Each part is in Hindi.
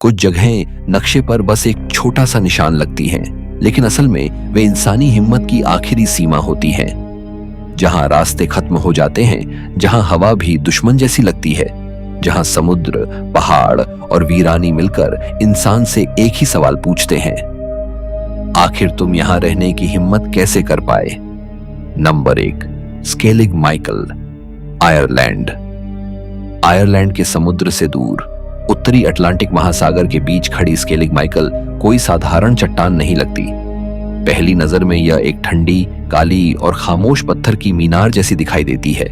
कुछ जगहें नक्शे पर बस एक छोटा सा निशान लगती हैं, लेकिन असल में वे इंसानी हिम्मत की आखिरी सीमा होती हैं। जहां रास्ते खत्म हो जाते हैं, जहां हवा भी दुश्मन जैसी लगती है, जहां समुद्र, पहाड़ और वीरानी मिलकर इंसान से एक ही सवाल पूछते हैं, आखिर तुम यहां रहने की हिम्मत कैसे कर पाए? Number 1, Skellig Michael, Ireland. Ireland के समुद्र से दूर उत्तरी अटलांटिक महासागर के बीच खड़ी स्केलिग माइकल कोई साधारण चट्टान नहीं लगती। पहली नजर में यह एक ठंडी, काली और खामोश पत्थर की मीनार जैसी दिखाई देती है,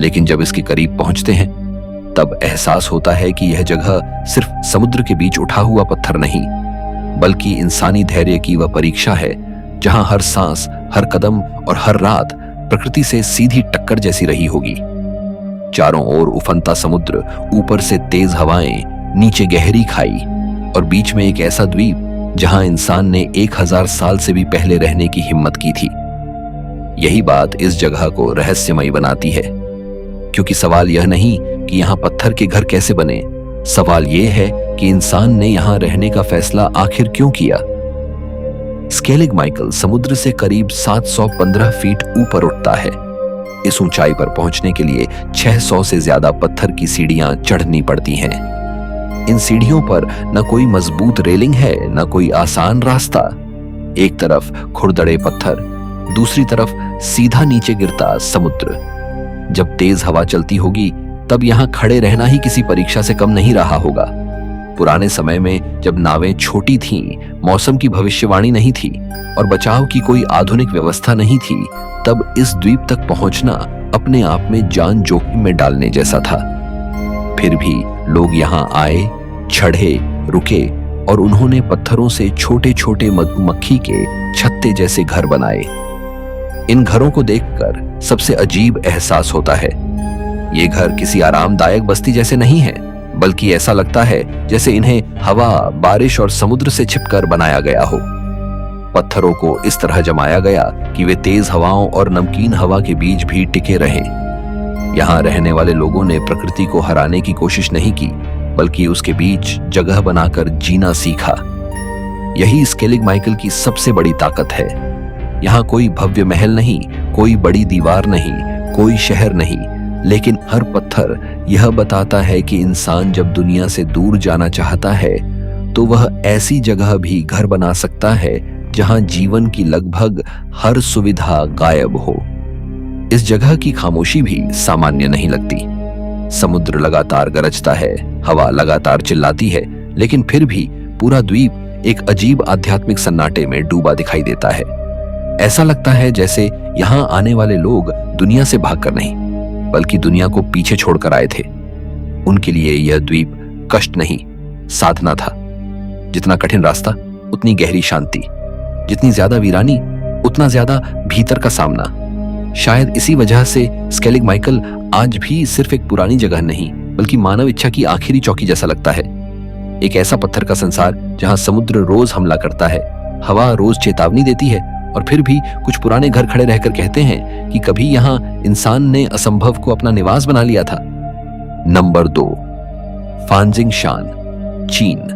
लेकिन जब इसके करीब पहुंचते हैं तब एहसास होता है कि यह जगह सिर्फ समुद्र के बीच उठा हुआ पत्थर नहीं, बल्कि इंसानी धैर्य की वह परीक्षा है जहां हर सांस, हर कदम और हर रात प्रकृति से सीधी टक्कर जैसी रही होगी। चारों ओर उफनता समुद्र, ऊपर से तेज हवाएं, नीचे गहरी खाई और बीच में एक ऐसा द्वीप जहां इंसान ने 1000 साल से भी पहले रहने की हिम्मत की थी। यही बात इस जगह को रहस्यमयी बनाती है, क्योंकि सवाल यह नहीं कि यहां पत्थर के घर कैसे बने, सवाल यह है कि इंसान ने यहां रहने का फैसला आखिर क्यों किया। स्केलिग माइकल समुद्र से करीब 715 फीट ऊपर उठता है। इस ऊंचाई पर पहुंचने के लिए 600 से ज्यादा पत्थर की सीढ़ियां चढ़नी पड़ती हैं। इन सीढ़ियों पर न कोई मजबूत रेलिंग है, न कोई आसान रास्ता। एक तरफ खुरदरे पत्थर, दूसरी तरफ सीधा नीचे गिरता समुद्र। जब तेज हवा चलती होगी तब यहां खड़े रहना ही किसी परीक्षा से कम नहीं रहा होगा। पुराने समय में जब नावें छोटी थीं, मौसम की भविष्यवाणी नहीं थी और बचाव की कोई आधुनिक व्यवस्था नहीं थी, तब इस द्वीप तक पहुंचना अपने आप में जान जोखिम में डालने जैसा था। फिर भी लोग यहां आए, चढ़े, रुके और उन्होंने पत्थरों से छोटे छोटे मधुमक्खी के छत्ते जैसे घर बनाए। इन घरों को देखकर सबसे अजीब एहसास होता है। ये घर किसी आरामदायक बस्ती जैसे नहीं है, बल्कि ऐसा लगता है जैसे इन्हें हवा, बारिश और समुद्र से छिपकर बनाया गया हो। पत्थरों को इस तरह जमाया गया कि वे तेज हवाओं और नमकीन हवा के बीच भी टिके रहें। यहाँ रहने वाले लोगों ने प्रकृति को हराने की कोशिश नहीं की, बल्कि उसके बीच जगह बनाकर जीना सीखा। यही स्केलिग माइकल की सबसे बड़ी ताकत है। यहाँ कोई भव्य महल नहीं, कोई बड़ी दीवार नहीं, कोई शहर नहीं, लेकिन हर पत्थर यह बताता है कि इंसान जब दुनिया से दूर जाना चाहता है तो वह ऐसी जगह भी घर बना सकता है जहां जीवन की लगभग हर सुविधा गायब हो। इस जगह की खामोशी भी सामान्य नहीं लगती। समुद्र लगातार गरजता है, हवा लगातार चिल्लाती है, लेकिन फिर भी पूरा द्वीप एक अजीब आध्यात्मिक सन्नाटे में डूबा दिखाई देता है। ऐसा लगता है जैसे यहाँ आने वाले लोग दुनिया से भागकर नहीं, बल्कि दुनिया को पीछे छोड़कर आए थे। उनके लिए यह द्वीप कष्ट नहीं, साधना था। जितना कठिन रास्ता उतनी गहरी शांति, जितनी ज्यादा वीरानी उतना ज्यादा भीतर का सामना। शायद इसी वजह से स्केलिग माइकल आज भी सिर्फ एक पुरानी जगह नहीं, बल्कि मानव इच्छा की आखिरी चौकी जैसा लगता है। एक ऐसा पत्थर का संसार जहां समुद्र रोज हमला करता है, हवा रोज चेतावनी देती है और फिर भी कुछ पुराने घर खड़े रहकर कहते हैं कि कभी यहां इंसान ने असंभव को अपना निवास बना लिया था। नंबर 2, फांजिंगशान, चीन।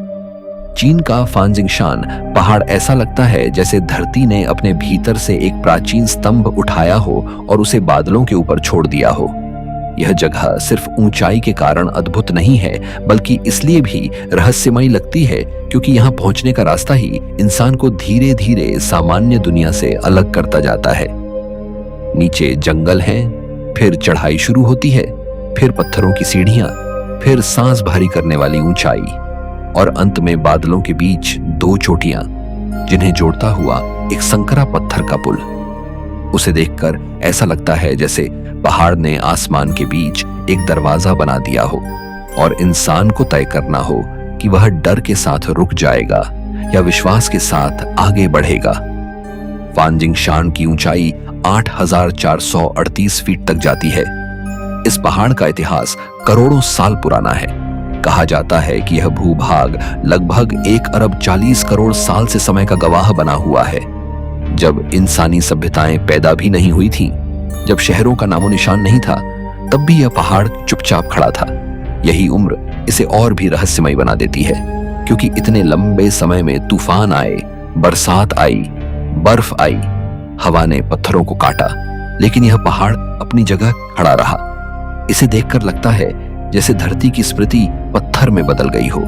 चीन का फांजिंगशान पहाड़ ऐसा लगता है जैसे धरती ने अपने भीतर से एक प्राचीन स्तंभ उठाया हो और उसे बादलों के ऊपर छोड़ दिया हो। यह जगह सिर्फ ऊंचाई के कारण अद्भुत नहीं है, बल्कि इसलिए भी रहस्यमयी लगती है क्योंकि यहाँ पहुंचने का रास्ता ही इंसान को धीरे धीरे सामान्य दुनिया से अलग करता जाता है। नीचे जंगल है, फिर चढ़ाई शुरू होती है, फिर पत्थरों की सीढ़ियां, फिर सांस भारी करने वाली ऊंचाई और अंत में बादलों के बीच 2 चोटियां जिन्हें जोड़ता हुआ एक संकरा पत्थर का पुल। उसे देखकर ऐसा लगता है जैसे पहाड़ ने आसमान के बीच एक दरवाजा बना दिया हो और इंसान को तय करना हो कि वह डर के साथ रुक जाएगा या विश्वास के साथ आगे बढ़ेगा। फांजिंगशान की ऊंचाई 8438 फीट तक जाती है। इस पहाड़ का इतिहास करोड़ों साल पुराना है। कहा जाता है कि यह भूभाग लगभग 1 अरब 40 करोड़ साल से समय का गवाह बना हुआ है, जब इंसानी सभ्यताएं पैदा भी नहीं हुई थीं, जब शहरों का नामो निशान नहीं था, तब भी यह पहाड़ चुपचाप खड़ा था। यही उम्र इसे और भी रहस्यमय बना देती है। क्योंकि इतने लंबे समय में तूफान आए, बरसात आई, बर्फ आई, हवा ने पत्थरों को काटा, लेकिन यह पहाड़ अपनी जगह खड़ा रहा। इसे देखकर लगता है जैसे धरती की स्मृति पत्थर में बदल गई हो।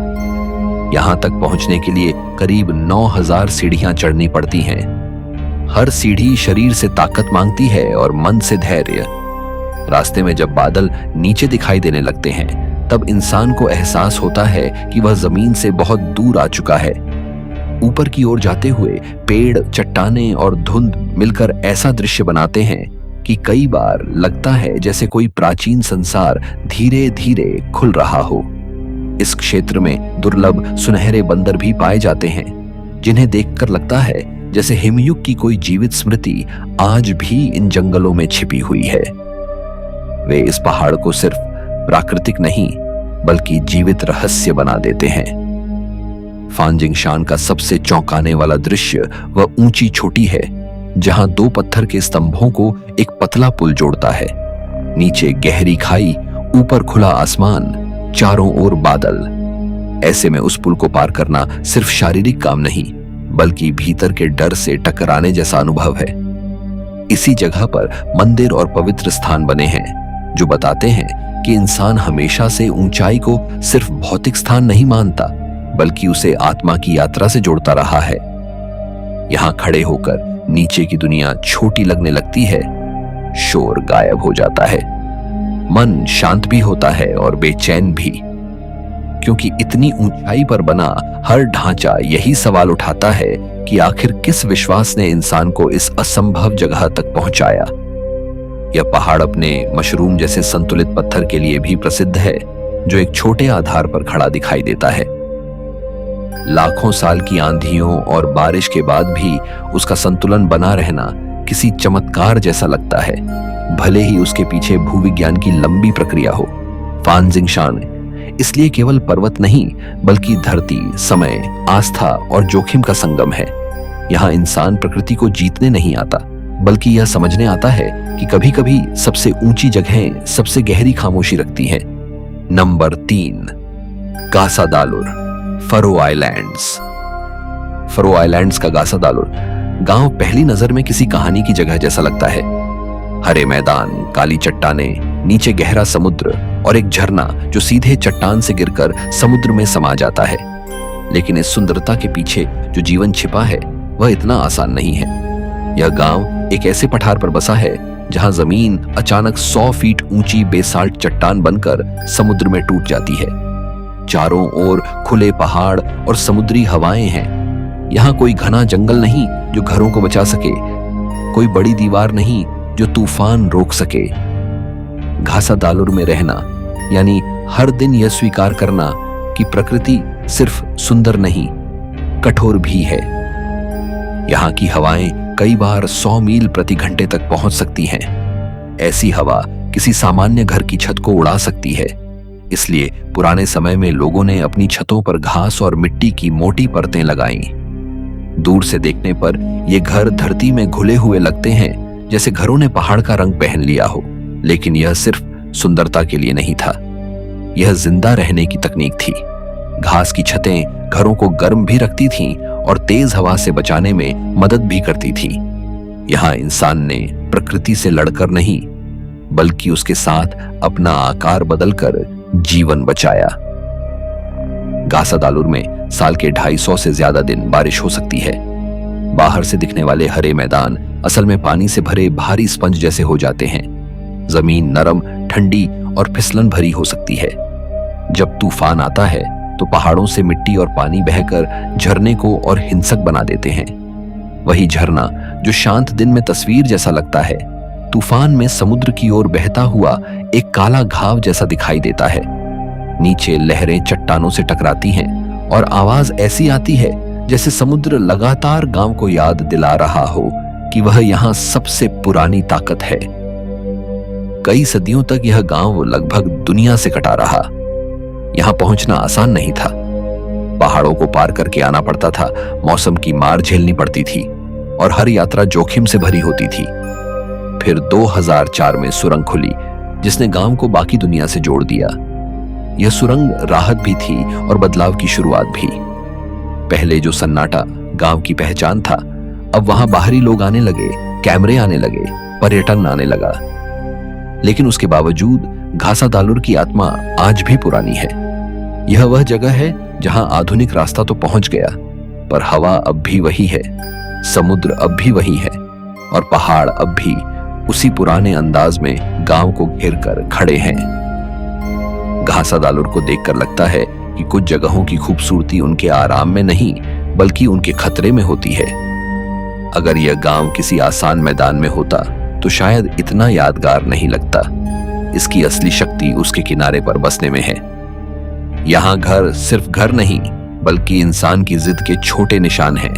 यहां तक पहुंचने के लिए करीब 9000 सीढ़ियां चढ़नी पड़ती हैं। हर सीढ़ी शरीर से ताकत मांगती है और मन से धैर्य। रास्ते में जब बादल नीचे दिखाई देने लगते हैं, तब इंसान को एहसास होता है कि वह जमीन से बहुत दूर आ चुका है। ऊपर की ओर जाते हुए पेड़, चट्टानें और धुंध मिलकर ऐसा दृश्य बनाते हैं कि कई बार लगता है जैसे कोई प्राचीन संसार धीरे धीरे खुल रहा हो। इस क्षेत्र में दुर्लभ सुनहरे बंदर भी पाए जाते हैं, जिन्हें देखकर लगता है जैसे हिमयुग की कोई जीवित स्मृति आज भी इन जंगलों में छिपी हुई है। वे इस पहाड़ को सिर्फ प्राकृतिक नहीं बल्कि जीवित रहस्य बना देते हैं। फांजिंगशान का सबसे चौंकाने वाला दृश्य वह ऊंची चोटी है, जहां 2 पत्थर के स्तंभों को एक पतला पुल जोड़ता है। नीचे गहरी खाई, ऊपर खुला आसमान, चारों ओर बादल। ऐसे में उस पुल को पार करना सिर्फ शारीरिक काम नहीं बल्कि भीतर के डर से टकराने जैसा अनुभव है। इसी जगह पर मंदिर और पवित्र स्थान बने हैं, जो बताते हैं कि इंसान हमेशा से ऊंचाई को सिर्फ भौतिक स्थान नहीं मानता बल्कि उसे आत्मा की यात्रा से जोड़ता रहा है। यहां खड़े होकर नीचे की दुनिया छोटी लगने लगती है, शोर गायब हो जाता है, मन शांत भी होता है और बेचैन भी, क्योंकि इतनी ऊंचाई पर बना हर ढांचा यही सवाल उठाता है कि आखिर किस विश्वास ने इंसान को इस असंभव जगह तक पहुंचाया। यह पहाड़ अपने मशरूम जैसे संतुलित पत्थर के लिए भी प्रसिद्ध है, जो एक छोटे आधार पर खड़ा दिखाई देता है। लाखों साल की आंधियों और बारिश के बाद भी उसका संतुलन बना रहना किसी चमत्कार जैसा लगता है, भले ही उसके पीछे भूविज्ञान की लंबी प्रक्रिया हो। फांजिंगशान इसलिए केवल पर्वत नहीं बल्कि धरती, समय, आस्था और जोखिम का संगम है। यहाँ इंसान प्रकृति को जीतने नहीं आता बल्कि यह समझने आता है कि कभी-कभी सबसे ऊंची जगहें सबसे गहरी खामोशी रखती हैं। नंबर 3, गासा दालुर, फरो आइलैंड्स। फरो आइलैंड्स का गासा दालुर गांव पहली नजर में किसी कहानी की जगह जैसा लगता है। हरे मैदान, काली चट्टानें, नीचे गहरा समुद्र और एक झरना जो सीधे चट्टान से गिरकर समुद्र में समा जाता है। लेकिन इस सुंदरता के पीछे जो जीवन छिपा है वह इतना आसान नहीं है। यह गांव एक ऐसे पठार पर बसा है जहां जमीन अचानक 100 फीट ऊंची बेसाल्ट चट्टान बनकर समुद्र में टूट जाती है। चारों ओर खुले पहाड़ और समुद्री हवाएं हैं। यहाँ कोई घना जंगल नहीं जो घरों को बचा सके, कोई बड़ी दीवार नहीं जो तूफान रोक सके। घासा दालुर में रहना यानी हर दिन यह स्वीकार करना कि प्रकृति सिर्फ सुंदर नहीं, कठोर भी है। यहाँ की हवाएं कई बार 100 मील प्रति घंटे तक पहुंच सकती हैं। ऐसी हवा किसी सामान्य घर की छत को उड़ा सकती है। इसलिए पुराने समय में लोगों ने अपनी छतों पर घास और मिट्टी की मोटी परतें लगाईं। दूर से देखने पर ये घर धरती में घुले हुए लगते हैं, जैसे घरों ने पहाड़ का रंग पहन लिया हो। लेकिन यह सिर्फ सुंदरता के लिए नहीं था, यह जिंदा रहने की तकनीक थी। घास की छतें घरों को गर्म भी रखती थीं और तेज हवा से बचाने में मदद भी करती थी। यहाँ इंसान ने प्रकृति से लड़कर नहीं बल्कि उसके साथ अपना आकार बदलकर जीवन बचाया। गासा दालुर में साल के 250 से ज्यादा दिन बारिश हो सकती है। बाहर से दिखने वाले हरे मैदान असल में पानी से भरे भारी स्पंज जैसे हो जाते हैं। जमीन नरम, ठंडी और फिसलन भरी हो सकती है। जब तूफान आता है तो पहाड़ों से मिट्टी और पानी बहकर झरने को और हिंसक बना देते हैं। वही झरना जो शांत दिन में तस्वीर जैसा लगता है, तूफान में समुद्र की ओर बहता हुआ एक काला घाव जैसा दिखाई देता है। नीचे लहरें चट्टानों से टकराती हैं और आवाज ऐसी आती है जैसे समुद्र लगातार गांव को याद दिला रहा हो कि वह यहाँ सबसे पुरानी ताकत है। कई सदियों तक यह गांव लगभग दुनिया से कटा रहा। यहां पहुंचना आसान नहीं था। पहाड़ों को पार करके आना पड़ता था, मौसम की मार झेलनी पड़ती थी और हर यात्रा जोखिम से भरी होती थी। फिर 2004 में सुरंग खुली जिसने गांव को बाकी दुनिया से जोड़ दिया। यह सुरंग राहत भी थी और बदलाव की शुरुआत भी। पहले जो सन्नाटा गांव की पहचान था, अब वहां बाहरी लोग आने लगे, कैमरे आने लगे, पर्यटन आने लगा। लेकिन उसके बावजूद घासादालुर की आत्मा आज भी पुरानी है। यह वह जगह है जहां आधुनिक रास्ता तो पहुंच गया, पर हवा अब भी वही है, समुद्र अब भी वही है, और पहाड़ अब भी उसी पुराने अंदाज में गांव को घेर कर खड़े हैं। घासादालुर को देखकर लगता है कि कुछ जगहों की खूबसूरती उनके आराम में नहीं, बल्कि उनके खतरे में होती है। अगर यह गांव किसी आसान मैदान में होता तो शायद इतना यादगार नहीं लगता। इसकी असली शक्ति उसके किनारे पर बसने में है। यहां घर सिर्फ घर नहीं, बल्कि इंसान की जिद के छोटे निशान हैं।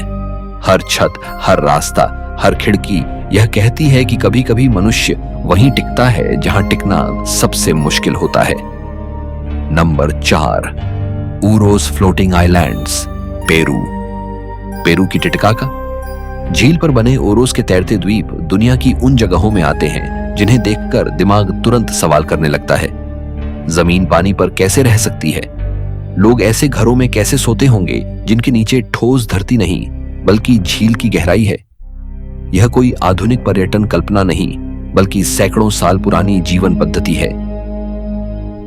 हर छत, हर रास्ता, हर खिड़की यह कहती है कि कभी कभी मनुष्य वहीं टिकता है जहां टिकना सबसे मुश्किल होता है। Number 4, Uros floating islands, Peru. Peru की टिटिकाका झील पर बने ओरोस के तैरते द्वीप दुनिया की उन जगहों में आते हैं जिन्हें देखकर दिमाग तुरंत सवाल करने लगता है। जमीन पानी पर कैसे रह सकती है? लोग ऐसे घरों में कैसे सोते होंगे जिनके नीचे ठोस धरती नहीं, बल्कि झील की गहराई है? यह कोई आधुनिक पर्यटन कल्पना नहीं, बल्कि सैकड़ों साल पुरानी जीवन पद्धति है।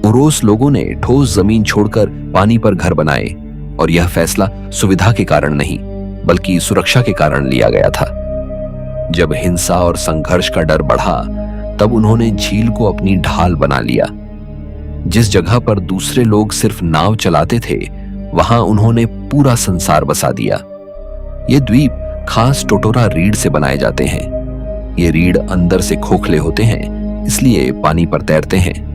ओरोस लोगों ने ठोस जमीन छोड़कर पानी पर घर बनाए, और यह फैसला सुविधा के कारण नहीं, बल्कि सुरक्षा के कारण लिया गया था। जब हिंसा और संघर्ष का डर बढ़ा, तब उन्होंने झील को अपनी ढाल बना लिया। जिस जगह पर दूसरे लोग सिर्फ नाव चलाते थे, वहां उन्होंने पूरा संसार बसा दिया। ये द्वीप खास टोटोरा रीढ़ से बनाए जाते हैं। ये रीढ़ अंदर से खोखले होते हैं, इसलिए पानी पर तैरते हैं।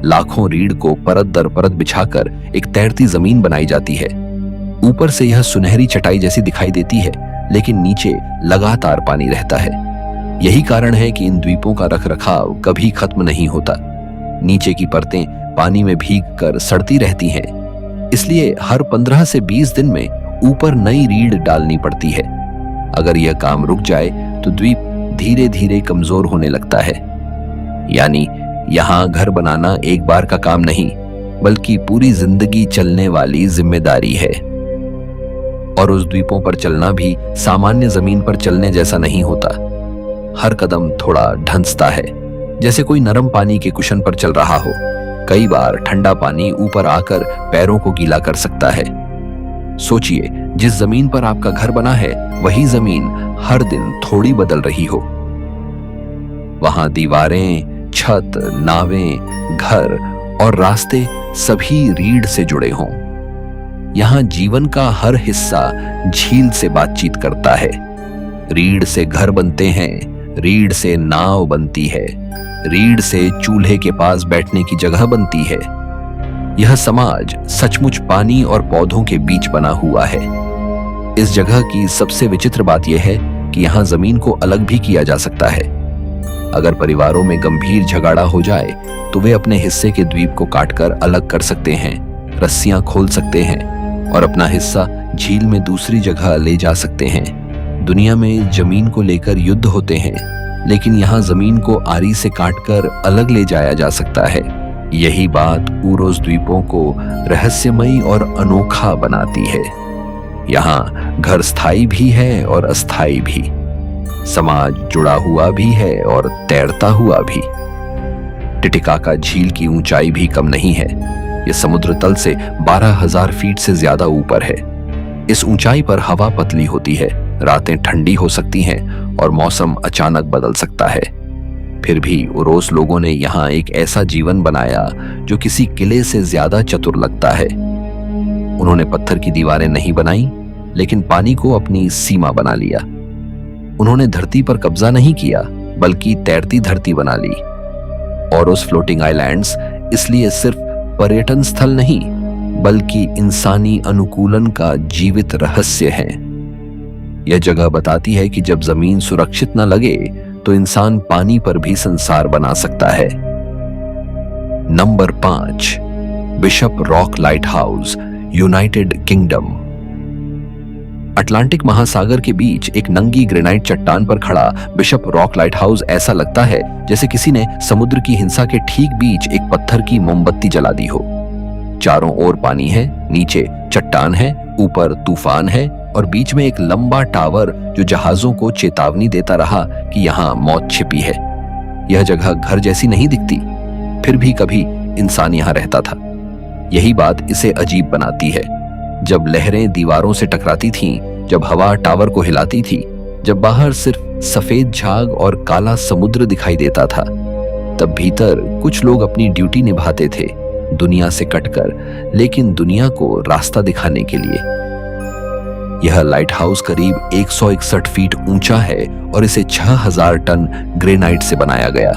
लाखों रीढ़ को परत दर परत बिछाकर एक तैरती जमीन बनाई जाती है। ऊपर से यह सुनहरी चटाई जैसी दिखाई देती है, लेकिन नीचे लगातार पानी रहता है। यही कारण है कि इन द्वीपों का रखरखाव कभी खत्म नहीं होता। नीचे की परतें पानी में भीग कर सड़ती रहती हैं, इसलिए हर 15 से 20 दिन में ऊपर नई रीढ़ डालनी पड़ती है। अगर यह काम रुक जाए तो द्वीप धीरे धीरे कमजोर होने लगता है। यानी यहां घर बनाना एक बार का काम नहीं, बल्कि पूरी जिंदगी चलने वाली जिम्मेदारी है। और उस द्वीपों पर चलना भी सामान्य जमीन पर चलने जैसा नहीं होता। हर कदम थोड़ा ढंसता है, जैसे कोई नरम पानी के कुशन पर चल रहा हो। कई बार ठंडा पानी ऊपर आकर पैरों को गीला कर सकता है। सोचिए, जिस जमीन पर आपका घर बना है, वही जमीन हर दिन थोड़ी बदल रही हो। वहां दीवारें, छत, नावें, घर और रास्ते सभी रीढ़ से जुड़े हों। यहां जीवन का हर हिस्सा झील से बातचीत करता है। रीढ़ से घर बनते हैं, रीढ़ से नाव बनती है, रीढ़ से चूल्हे के पास बैठने की जगह बनती है। यह समाज सचमुच पानी और पौधों के बीच बना हुआ है। इस जगह की सबसे विचित्र बात यह है कि यहां जमीन को अलग भी किया जा सकता है। अगर परिवारों में गंभीर झगड़ा हो जाए तो वे अपने हिस्से के द्वीप को काटकर अलग कर सकते हैं, रस्सियां खोल सकते हैं और अपना हिस्सा झील में दूसरी जगह ले जा सकते हैं। दुनिया में जमीन को लेकर युद्ध होते हैं, लेकिन यहाँ जमीन को आरी से काटकर अलग ले जाया जा सकता है। यही बात ऊरोस द्वीपों को रहस्यमयी और अनोखा बनाती है। यहाँ घर स्थायी भी है और अस्थायी भी, समाज जुड़ा हुआ भी है और तैरता हुआ भी। टिटिकाका झील की ऊंचाई भी कम नहीं है। यह समुद्र तल से 12,000 फीट से ज्यादा ऊपर है। इस ऊंचाई पर हवा पतली होती है, रातें ठंडी हो सकती हैं और मौसम अचानक बदल सकता है। फिर भी ऊरोस लोगों ने यहाँ एक ऐसा जीवन बनाया जो किसी किले से ज्यादा चतुर लगता है। उन्होंने पत्थर की दीवारें नहीं बनाई, लेकिन पानी को अपनी सीमा बना लिया। उन्होंने धरती पर कब्जा नहीं किया, बल्कि तैरती धरती बना ली। ऊरोस फ्लोटिंग आइलैंड्स इसलिए सिर्फ पर्यटन स्थल नहीं, बल्कि इंसानी अनुकूलन का जीवित रहस्य है। यह जगह बताती है कि जब जमीन सुरक्षित न लगे तो इंसान पानी पर भी संसार बना सकता है। Number 5, bishop rock light house, United kingdom. Atlantic महासागर के बीच एक नंगी ग्रेनाइट चट्टान पर खड़ा बिशप रॉक लाइट हाउस ऐसा लगता है जैसे किसी ने समुद्र की हिंसा के ठीक बीच एक पत्थर की मोमबत्ती जला दी हो। चारों ओर पानी है, नीचे चट्टान है, ऊपर तूफान है और बीच में एक लंबा टावर जो जहाजों को चेतावनी देता रहा कि यहाँ मौत छिपी है। यह जगह घर जैसी नहीं दिखती, फिर भी कभी इंसान यहाँ रहता था। यही बात इसे अजीब बनाती है। जब लहरें दीवारों से टकराती थीं, जब हवा टावर को हिलाती थी, जब बाहर सिर्फ सफेद झाग और काला समुद्र दिखाई देता था, तब भीतर कुछ लोग अपनी ड्यूटी निभाते थे, दुनिया से कटकर, लेकिन दुनिया को रास्ता दिखाने के लिए। यह लाइट हाउस करीब 161 फीट ऊंचा है और इसे 6000 टन ग्रेनाइट से बनाया गया।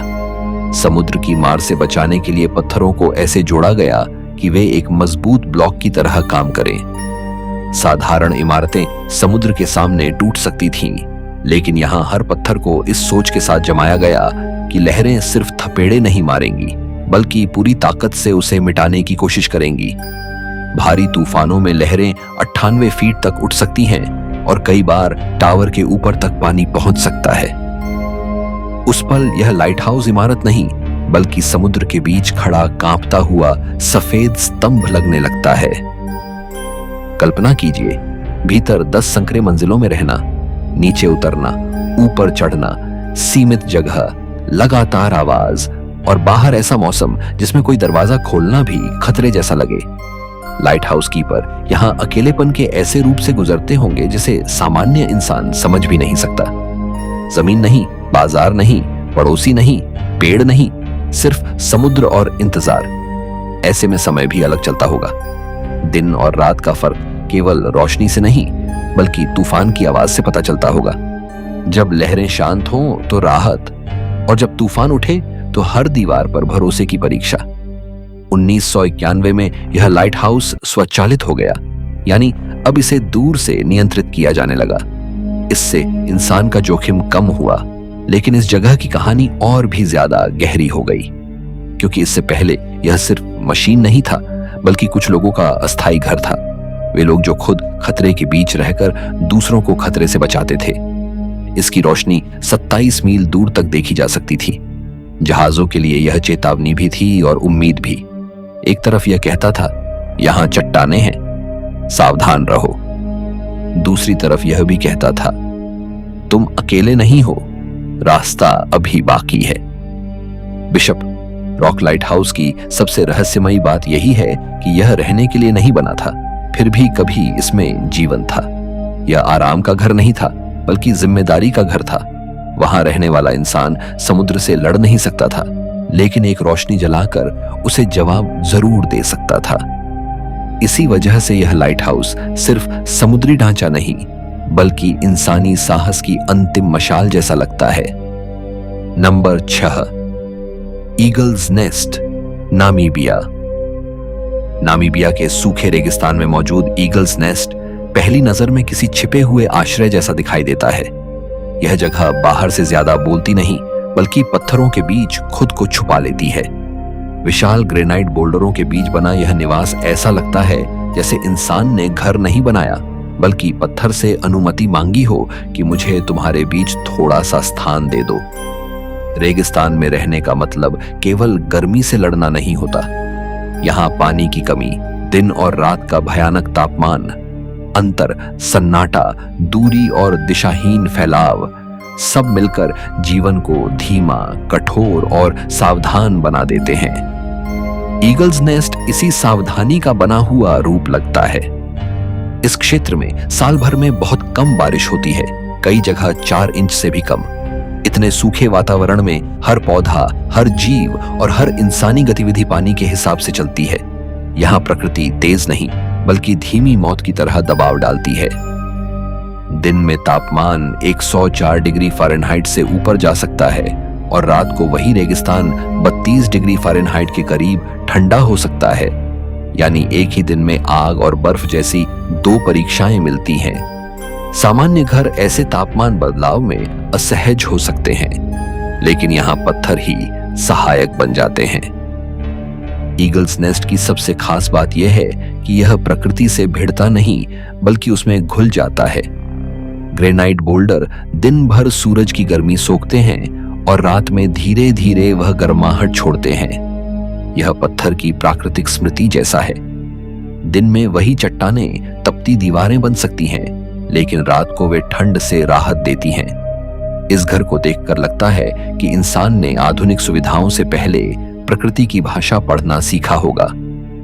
समुद्र की मार से बचाने के लिए पत्थरों को ऐसे जोड़ा गया कि वे एक मजबूत ब्लॉक की तरह काम करें। साधारण इमारतें समुद्र के सामने टूट सकती थीं, लेकिन यहां हर पत्थर को इस सोच के साथ जमाया गया कि लहरें सिर्फ थपेड़े नहीं मारेंगी, बल्कि पूरी ताकत से उसे मिटाने की कोशिश करेंगी। भारी तूफानों में लहरें 98 फीट तक उठ सकती हैं और कई बार टावर के ऊपर तक पानी पहुंच सकता है। उस पल यह लाइट हाउस इमारत नहीं, बल्कि समुद्र के बीच खड़ा कांपता हुआ सफेद स्तंभ लगने लगता है। कल्पना कीजिए, भीतर 10 संकरे मंजिलों में रहना, नीचे उतरना, ऊपर चढ़ना, सीमित जगह, लगातार आवाज और बाहर ऐसा मौसम जिसमें कोई दरवाजा खोलना भी खतरे जैसा लगे। लाइट हाउस कीपर यहां अकेलेपन के ऐसे रूप से गुजरते होंगे जिसे सामान्य इंसान समझ भी नहीं सकता। जमीन नहीं, बाजार नहीं, पड़ोसी नहीं, पेड़ नहीं, सिर्फ समुद्र और इंतजार। ऐसे में समय भी अलग चलता होगा। दिन और रात का फर्क केवल रोशनी से नहीं, बल्कि तूफान की आवाज से पता चलता होगा। जब लहरें शांत हों तो राहत, और जब तूफान उठे तो हर दीवार पर भरोसे की परीक्षा। 1991 में यह लाइट हाउस स्वचालित हो गया, यानी अब इसे दूर से नियंत्रित किया जाने लगा। इससे इंसान का जोखिम कम हुआ, लेकिन इस जगह की कहानी और भी ज्यादा गहरी हो गई, क्योंकि इससे पहले यह सिर्फ मशीन नहीं था, बल्कि कुछ लोगों का अस्थायी घर था। वे लोग जो खुद खतरे के बीच रहकर दूसरों को खतरे से बचाते थे। इसकी रोशनी 27 मील दूर तक देखी जा सकती थी। जहाजों के लिए यह चेतावनी भी थी और उम्मीद भी। एक तरफ यह कहता था, यहां चट्टानें हैं, सावधान रहो। दूसरी तरफ यह भी कहता था, तुम अकेले नहीं हो, रास्ता अभी बाकी है। बिशप, रॉक लाइट हाउस की सबसे रहस्यमयी बात यही है कि यह रहने के लिए नहीं बना था, फिर भी कभी इसमें जीवन था। यह आराम का घर नहीं था, बल्कि जिम्मेदारी का घर था। वहां रहने वाला इंसान समुद्र से लड़ नहीं सकता था, लेकिन एक रोशनी जलाकर उसे जवाब जरूर दे सकता था। इसी वजह से यह लाइट हाउस सिर्फ समुद्री ढांचा नहीं, बल्कि इंसानी साहस की अंतिम मशाल जैसा लगता है। Number 6, eagles nest, Namibia. Namibia के सूखे रेगिस्तान में मौजूद ईगल्स नेस्ट पहली नजर में किसी छिपे हुए आश्रय जैसा दिखाई देता है। यह जगह बाहर से ज्यादा बोलती नहीं, बल्कि पत्थरों के बीच खुद को छुपा लेती है। विशाल ग्रेनाइट बोल्डरों के बीच बना यह निवास ऐसा लगता है जैसे इंसान ने घर नहीं बनाया, बल्कि पत्थर से अनुमति मांगी हो कि मुझे तुम्हारे बीच थोड़ा सा स्थान दे दो। रेगिस्तान में रहने का मतलब केवल गर्मी से लड़ना नहीं होता। यहाँ पानी की कमी, दिन और रात का भयानक तापमान, अंतर, सन्नाटा, दूरी और दिशाहीन फैलाव, सब मिलकर जीवन को धीमा, कठोर और सावधान बना देते हैं। ईगल्स नेस्ट इसी सावधानी का बना हुआ रूप लगता है। इस क्षेत्र में साल भर में बहुत कम बारिश होती है, कई जगह 4 इंच से भी कम। इतने सूखे वातावरण में हर पौधा, हर जीव और हर इंसानी गतिविधि पानी के हिसाब से चलती है। यहाँ प्रकृति तेज नहीं, बल्कि धीमी मौत की तरह दबाव डालती है। दिन में तापमान 104 डिग्री फ़ारेनहाइट से ऊपर जा सकता है और रात को वही रेगिस्तान 32 डिग्री फ़ारेनहाइट के करीब ठंडा हो सकता है। यानी एक ही दिन में आग और बर्फ जैसी 2 परीक्षाएं मिलती हैं। सामान्य घर ऐसे तापमान बदलाव में असहज हो सकते हैं, लेकिन यहाँ पत्थर ही सहायक बन जाते हैं। ईगल्स नेस्ट की सबसे खास बात यह है कि यह प्रकृति से भिड़ता नहीं, बल्कि उसमें घुल जाता है। ग्रेनाइट बोल्डर दिन भर सूरज की गर्मी सोखते हैं और रात में धीरे धीरे वह गर्माहट छोड़ते हैं। यह पत्थर की प्राकृतिक स्मृति जैसा है। दिन में वही चट्टानें तपती दीवारें बन सकती हैं, लेकिन रात को वे ठंड से राहत देती हैं। इस घर को देखकर लगता है कि इंसान ने आधुनिक सुविधाओं से पहले प्रकृति की भाषा पढ़ना सीखा होगा।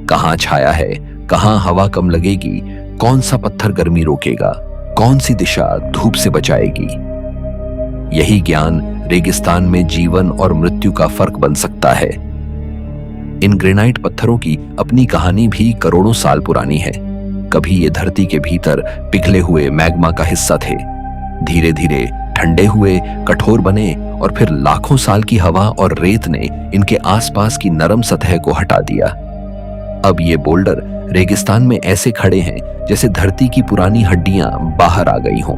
कहाँ छाया है, कहाँ हवा कम लगेगी, कौन सा पत्थर गर्मी रोकेगा, कौन सी दिशा धूप से बचाएगी। यही ज्ञान रेगिस्तान में जीवन और मृत्यु का फर्क बन सकता है। इन ग्रेनाइट पत्थरों की अपनी कहानी भी करोड़ों साल पुरानी है। कभी ये धरती के भीतर पिघले हुए मैग्मा का हिस्सा थे, धीरे धीरे ठंडे हुए, कठोर बने और फिर लाखों साल की हवा और रेत ने इनके आसपास की नरम सतह को हटा दिया। अब ये बोल्डर रेगिस्तान में ऐसे खड़े हैं जैसे धरती की पुरानी हड्डियां बाहर आ गई हों।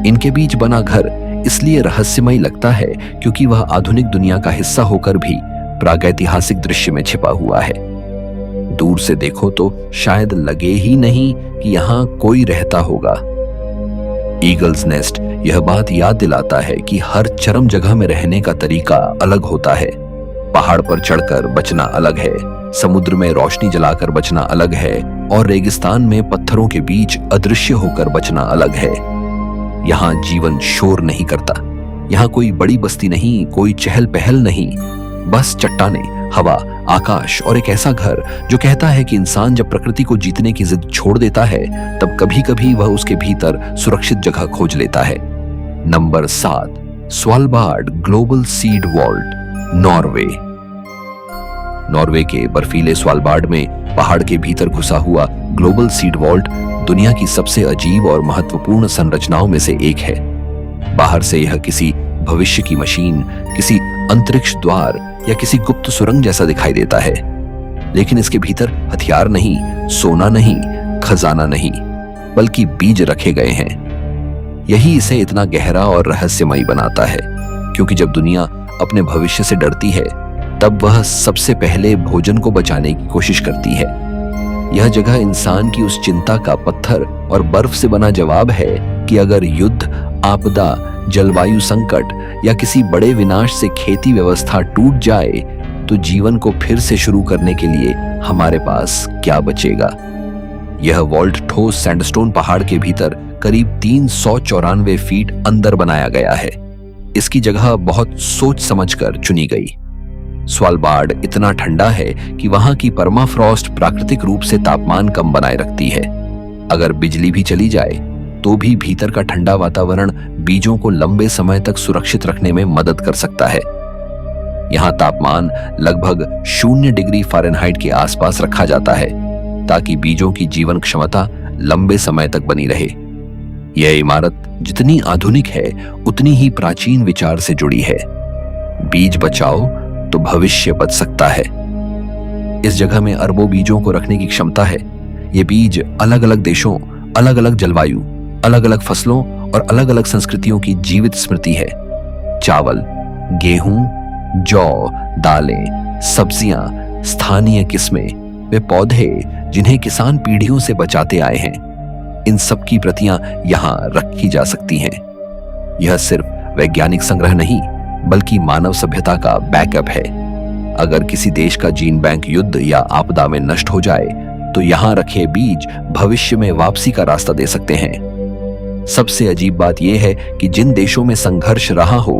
इनके बीच बना घर इसलिए रहस्यमय लगता है क्योंकि वह आधुनिक दुनिया का हिस्सा होकर भी प्रागैतिहासिक दृश्य में छिपा हुआ है। दूर से देखो तो शायद लगे ही नहीं कि यहां कोई रहता होगा। ईगल्स नेस्ट यह बात याद दिलाता है कि हर चरम जगह में रहने का तरीका अलग होता है। पहाड़ पर चढ़कर बचना अलग है, समुद्र में रोशनी जलाकर बचना अलग है और रेगिस्तान में पत्थरों के बीच अदृश्य होकर बचना अलग है। यहाँ जीवन शोर नहीं करता, यहाँ कोई बड़ी बस्ती नहीं, कोई चहल पहल नहीं, बस चट्टाने, हवा, आकाश और एक ऐसा घर जो कहता है कि इंसान जब प्रकृति को जीतने की जिद छोड़ देता है तब कभी कभी वह उसके भीतर सुरक्षित जगह खोज लेता है। Number 7, Svalbard Global Seed Vault, Norway. Norway के बर्फीले स्वालबार्ड में पहाड़ के भीतर घुसा हुआ ग्लोबल सीड वॉल्ट दुनिया की सबसे अजीब और महत्वपूर्ण संरचनाओं में से एक है। बाहर से यह किसी भविष्य की मशीन, किसी अंतरिक्ष द्वार या किसी गुप्त सुरंग जैसा दिखाई देता है, लेकिन इसके भीतर हथियार नहीं, सोना नहीं, खजाना नहीं, बल्कि बीज रखे गए हैं। यही इसे इतना गहरा और रहस्यमयी बनाता है, क्योंकि जब दुनिया अपने भविष्य से डरती है तब वह सबसे पहले भोजन को बचाने की कोशिश करती है। यह जगह इंसान की उस चिंता का पत्थर और बर्फ से बना जवाब है कि अगर युद्ध, आपदा, जलवायु संकट या किसी बड़े विनाश से खेती व्यवस्था टूट जाए तो जीवन को फिर से शुरू करने के लिए हमारे पास क्या बचेगा। यह वॉल्ट ठोस सैंडस्टोन पहाड़ के भीतर करीब 394 फीट अंदर बनाया गया है। इसकी जगह बहुत सोच समझकर चुनी गई। स्वालबार्ड इतना ठंडा है कि वहां की परमाफ्रॉस्ट प्राकृतिक रूप से तापमान कम बनाए रखती है। अगर बिजली भी चली जाए तो भी भीतर का ठंडा वातावरण बीजों को लंबे समय तक सुरक्षित रखने में मदद कर सकता है। यहाँ तापमान लगभग 0 डिग्री फ़ारेनहाइट के आसपास रखा जाता है ताकि बीजों की जीवन क्षमता लंबे समय तक बनी रहे। यह इमारत जितनी आधुनिक है उतनी ही प्राचीन विचार से जुड़ी है। बीज बचाओ तो भविष्य बच सकता है। इस जगह में अरबों बीजों को रखने की क्षमता है। ये बीज अलग अलग देशों, अलग अलग जलवायु, अलग अलग फसलों और अलग अलग संस्कृतियों की जीवित स्मृति है। चावल, गेहूं, जौ, दालें, सब्जियां, स्थानीय किस्में, वे पौधे जिन्हें किसान पीढ़ियों से बचाते आए हैं, इन सब की प्रतियां यहां रखी जा सकती हैं। यह सिर्फ वैज्ञानिक संग्रह नहीं बल्कि मानव सभ्यता का बैकअप है। अगर किसी देश का जीन बैंक युद्ध या आपदा में नष्ट हो जाए तो यहां रखे बीज भविष्य में वापसी का रास्ता दे सकते हैं। सबसे अजीब बात यह है कि जिन देशों में संघर्ष रहा हो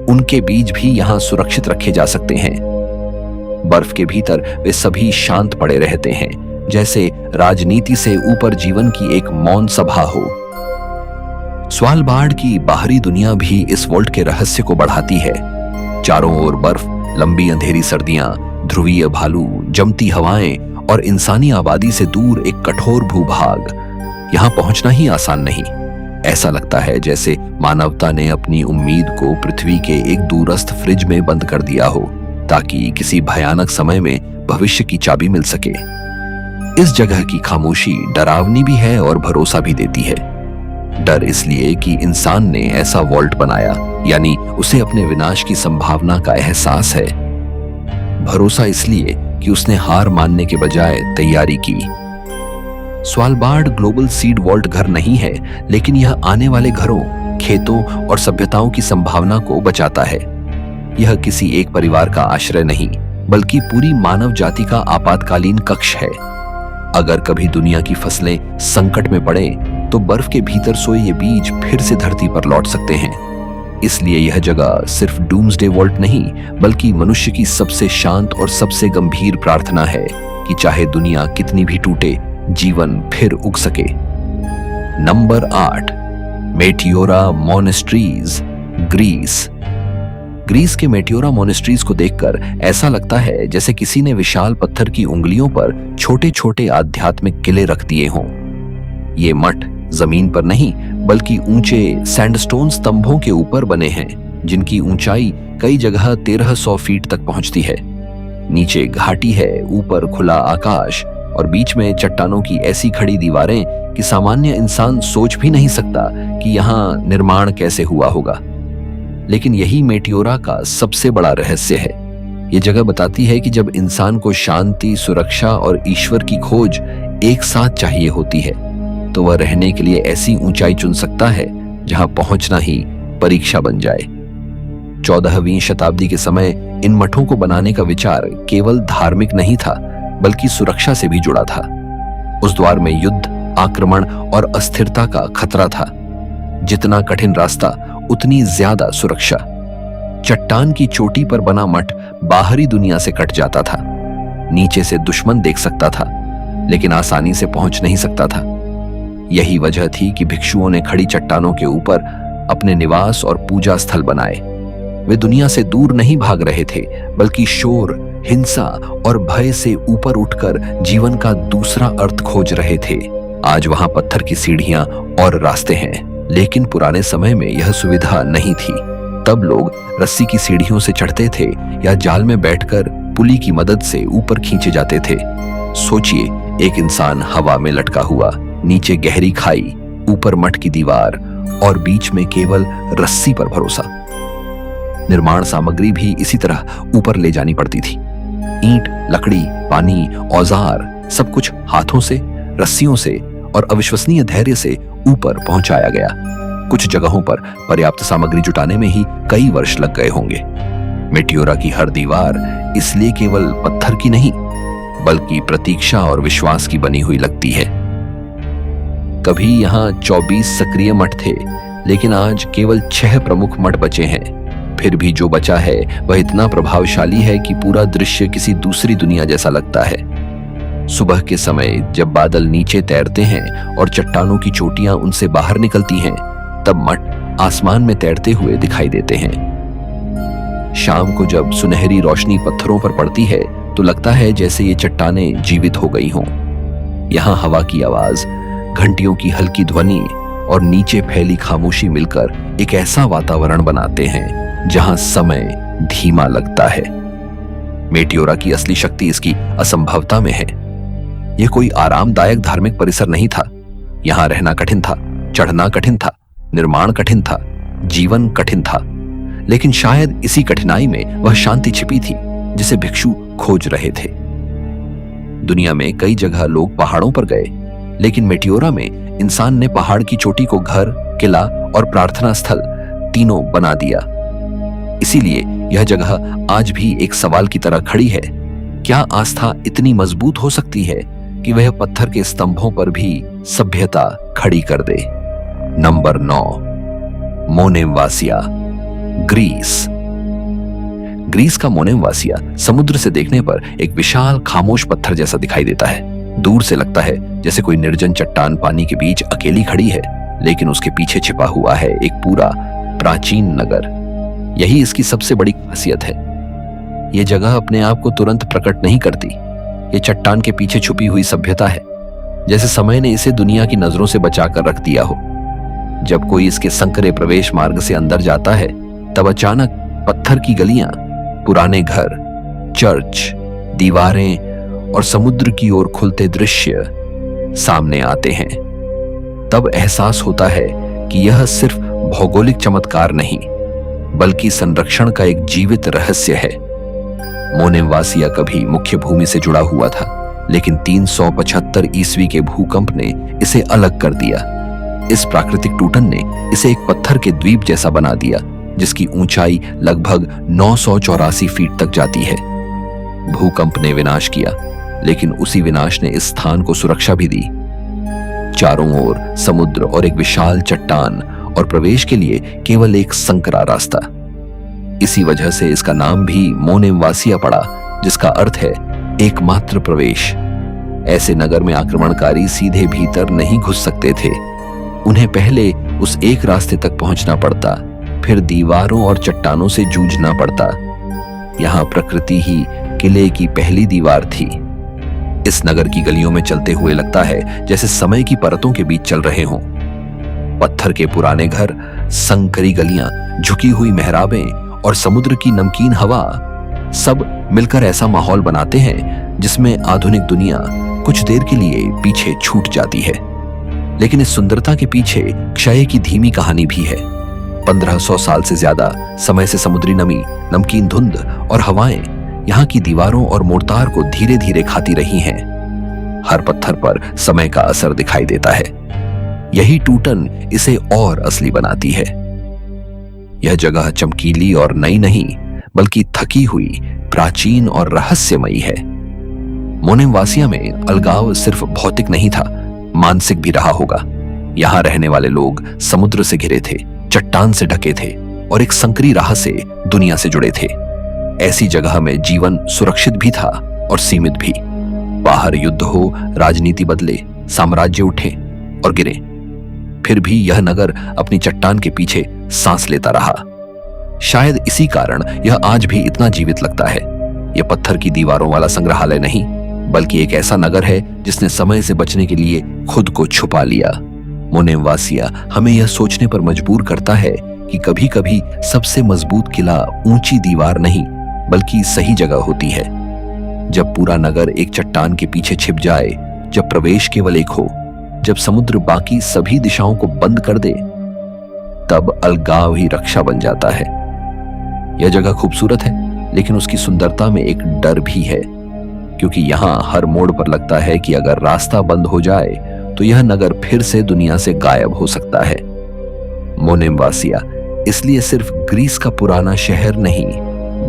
उनके बीज भी यहां सुरक्षित रखे जा सकते हैं। बर्फ के भीतर वे सभी शांत पड़े रहते हैं, जैसे राजनीति से ऊपर जीवन की एक मौन सभा हो। स्वालबार्ड की बाहरी दुनिया भी इस वॉल्ट के रहस्य को बढ़ाती है। चारों ओर बर्फ, लंबी अंधेरी सर्दियां, ध्रुवीय भालू, जमती हवाएं और इंसानी आबादी से दूर एक कठोर भूभाग। यहां पहुंचना ही आसान नहीं। ऐसा लगता है जैसे मानवता ने अपनी उम्मीद को पृथ्वी के एक दूरस्थ फ्रिज में बंद कर दिया हो ताकि किसी भयानक समय में भविष्य की चाबी मिल सके। इस जगह की खामोशी डरावनी भी है और भरोसा भी देती है। डर इसलिए कि इंसान ने ऐसा वॉल्ट बनाया, यानी उसे अपने विनाश की संभावना का एहसास है। भरोसा इसलिए कि उसने हार मानने के बजाय तैयारी की। स्वालबार्ड ग्लोबल सीड वॉल्ट घर नहीं है, लेकिन यह आने वाले घरों, खेतों और सभ्यताओं की संभावना को बचाता है। यह किसी एक परिवार का आश्रय नहीं, बल्कि पूरी मानव जाति का आपातकालीन कक्ष है। अगर कभी दुनिया की फसलें संकट में पड़े तो बर्फ के भीतर सोए ये बीज फिर से धरती पर लौट सकते हैं। इसलिए यह जगह सिर्फ डूम्सडे वॉल्ट नहीं, बल्कि मनुष्य की सबसे शांत और सबसे गंभीर प्रार्थना है कि चाहे दुनिया कितनी भी टूटे, जीवन फिर उग सके। Number 8, Meteora monasteries, Greece. Greece के मेटियोरा मोनेस्ट्रीज को देखकर ऐसा लगता है जैसे किसी ने विशाल पत्थर की उंगलियों पर छोटे छोटे आध्यात्मिक किले रख दिए हों। ये मठ जमीन पर नहीं, बल्कि ऊंचे सैंडस्टोन स्तंभों के ऊपर बने हैं, जिनकी ऊंचाई कई जगह 1300 फीट तक पहुंचती है। नीचे घाटी है, ऊपर खुला आकाश और बीच में चट्टानों की ऐसी खड़ी दीवारें कि सामान्य इंसान सोच भी नहीं सकता कि यहाँ निर्माण कैसे हुआ होगा। लेकिन यही मेटियोरा का सबसे बड़ा रहस्य है। ये जगह बताती है कि जब इंसान को शांति, सुरक्षा और ईश्वर की खोज एक साथ चाहिए होती है, तो वह रहने के लिए ऐसी ऊंचाई चुन सकता है जहां पहुंचना ही परीक्षा बन जाए। 14वीं शताब्दी के समय इन मठों को बनाने का विचार केवल धार्मिक नहीं था, बल्कि सुरक्षा से भी जुड़ा था। उस द्वार में युद्ध, आक्रमण और अस्थिरता का खतरा था। जितना कठिन रास्ता, उतनी ज्यादा सुरक्षा। चट्टान की चोटी पर बना मठ बाहरी दुनिया से कट जाता था। नीचे से दुश्मन देख सकता था, लेकिन आसानी से पहुंच नहीं सकता था। यही वजह थी कि भिक्षुओं ने खड़ी चट्टानों के ऊपर अपने निवास और पूजा स्थल बनाए। वे दुनिया से दूर नहीं भाग रहे थे, बल्कि शोर, हिंसा और भय से ऊपर उठकर जीवन का दूसरा अर्थ खोज रहे थे। आज वहां पत्थर की सीढ़ियां और रास्ते हैं, लेकिन पुराने समय में यह सुविधा नहीं थी। तब लोग रस्सी की सीढ़ियों से चढ़ते थे या जाल में बैठकर पुली की मदद से ऊपर खींचे जाते थे। सोचिए, एक इंसान हवा में लटका हुआ, नीचे गहरी खाई, ऊपर मठ की दीवार और बीच में केवल रस्सी पर भरोसा। निर्माण सामग्री भी इसी तरह ऊपर ले जानी पड़ती थी। ईंट, लकड़ी, पानी, औजार, सब कुछ हाथों से, रस्सियों से और अविश्वसनीय धैर्य से ऊपर पहुंचाया गया। कुछ जगहों पर पर्याप्त सामग्री जुटाने में ही कई वर्ष लग गए होंगे। मेटियोरा की हर दीवार इसलिए केवल पत्थर की नहीं, बल्कि प्रतीक्षा और विश्वास की बनी हुई लगती है। कभी यहाँ 24 सक्रिय मठ थे, लेकिन आज केवल 6 प्रमुख मठ बचे हैं। फिर भी जो बचा है वह इतना प्रभावशाली है कि पूरा दृश्य किसी दूसरी दुनिया जैसा लगता है। सुबह के समय जब बादल नीचे तैरते हैं और चट्टानों की चोटियां उनसे बाहर निकलती हैं, तब मठ आसमान में तैरते हुए दिखाई देते हैं। शाम को जब सुनहरी रोशनी पत्थरों पर पड़ती है तो लगता है जैसे ये चट्टानें जीवित हो गई हों। यहाँ हवा की आवाज, घंटियों की हल्की ध्वनि और नीचे फैली खामोशी मिलकर एक ऐसा वातावरण बनाते हैं जहां समय धीमा लगता है। मेटियोरा की असली शक्ति इसकी असंभवता में है। यह कोई आरामदायक धार्मिक परिसर नहीं था। यहां रहना कठिन था, चढ़ना कठिन था, निर्माण कठिन था, जीवन कठिन था। लेकिन शायद इसी कठिनाई में वह शांति छिपी थी जिसे भिक्षु खोज रहे थे। दुनिया में कई जगह लोग पहाड़ों पर गए, लेकिन मेटियोरा में इंसान ने पहाड़ की चोटी को घर, किला और प्रार्थना स्थल तीनों बना दिया। इसीलिए यह जगह आज भी एक सवाल की तरह खड़ी है। क्या आस्था इतनी मजबूत हो सकती है कि वह पत्थर के स्तंभों पर भी सभ्यता खड़ी कर दे? Number 9, Monemvasia, Greece. ग्रीस का मोनेमवासिया समुद्र से देखने पर एक विशाल खामोश पत्थर जैसा दिखाई देता है। दूर से लगता है जैसे कोई निर्जन चट्टान पानी के बीच अकेली खड़ी है, लेकिन उसके पीछे छिपा हुआ है एक पूरा प्राचीन नगर। यही इसकी सबसे बड़ी खासियत है। यह जगह अपने आप को तुरंत प्रकट नहीं करती। ये चट्टान के पीछे छुपी हुई सभ्यता है, जैसे समय ने इसे दुनिया की नजरों से बचाकर रख दिया हो। जब कोई इसके संकरे प्रवेश मार्ग से अंदर जाता है, तब अचानक पत्थर की गलियां, पुराने घर, चर्च, दीवारें और समुद्र की ओर खुलते दृश्य सामने आते हैं। तब एहसास होता है कि यह सिर्फ भौगोलिक चमत्कार नहीं, बल्कि संरक्षण का एक जीवित रहस्य है। मोनेमवासिया कभी मुख्य भूमि से जुड़ा हुआ था, लेकिन 375 ईस्वी के भूकंप ने इसे अलग कर दिया। इस प्राकृतिक टूटन ने इसे एक पत्थर के द्वीप जैसा बना दिया, जिसकी ऊंचाई लगभग 984 फीट तक जाती है। भूकंप ने विनाश किया, लेकिन उसी विनाश ने इस स्थान को सुरक्षा भी दी। चारों ओर समुद्र और एक विशाल चट्टान, और प्रवेश के लिए केवल एक संकरा रास्ता। इसी वजह से इसका नाम भी मोनेमवासिया पड़ा, जिसका अर्थ है एकमात्र प्रवेश। ऐसे नगर में आक्रमणकारी सीधे भीतर नहीं घुस सकते थे। उन्हें पहले उस एक रास्ते तक पहुंचना पड़ता, फिर दीवारों और चट्टानों से जूझना पड़ता। यहां प्रकृति ही किले की पहली दीवार थी। इस नगर की गलियों में चलते हुए लगता है जैसे समय की परतों के बीच चल रहे हों। पत्थर के पुराने घर, संकरी गलियां, झुकी हुई मेहराबें और समुद्र की नमकीन हवा सब मिलकर ऐसा माहौल बनाते हैं जिसमें आधुनिक दुनिया कुछ देर के लिए पीछे छूट जाती है। लेकिन इस सुंदरता के पीछे क्षय की धीमी कहानी भी है। 1500 साल से ज्यादा समय से समुद्री नमी, नमकीन धुंध और हवाएं यहाँ की दीवारों और मोर्टार को धीरे धीरे खाती रही हैं। हर पत्थर पर समय का असर दिखाई देता है। यही टूटन इसे और असली बनाती है। यह जगह चमकीली और नई नहीं, बल्कि थकी हुई, प्राचीन और रहस्यमयी है। मोनेमवासिया में अलगाव सिर्फ भौतिक नहीं था, मानसिक भी रहा होगा। यहाँ रहने वाले लोग समुद्र से घिरे थे, चट्टान से ढके थे और एक संकरी राह से दुनिया से जुड़े थे। ऐसी जगह में जीवन सुरक्षित भी था और सीमित भी। बाहर युद्ध हो, राजनीति बदले, साम्राज्य उठे और गिरे, फिर भी यह नगर अपनी चट्टान के पीछे सांस लेता रहा। शायद इसी कारण यह आज भी इतना जीवित लगता है। यह पत्थर की दीवारों वाला संग्रहालय नहीं, बल्कि एक ऐसा नगर है जिसने समय से बचने के लिए खुद को छुपा लिया। मोनेमवासिया हमें यह सोचने पर मजबूर करता है कि कभी कभी सबसे मजबूत किला ऊंची दीवार नहीं, बल्कि सही जगह होती है। जब पूरा नगर एक चट्टान के पीछे छिप जाए, जब प्रवेश केवल एक हो, जब समुद्र बाकी सभी दिशाओं को बंद कर दे, तब अलगाव ही रक्षा बन जाता है। यह जगह खूबसूरत है, लेकिन उसकी सुंदरता में एक डर भी है, क्योंकि यहां हर मोड़ पर लगता है कि अगर रास्ता बंद हो जाए तो यह नगर फिर से दुनिया से गायब हो सकता है। मोनेमवासिया इसलिए सिर्फ ग्रीस का पुराना शहर नहीं,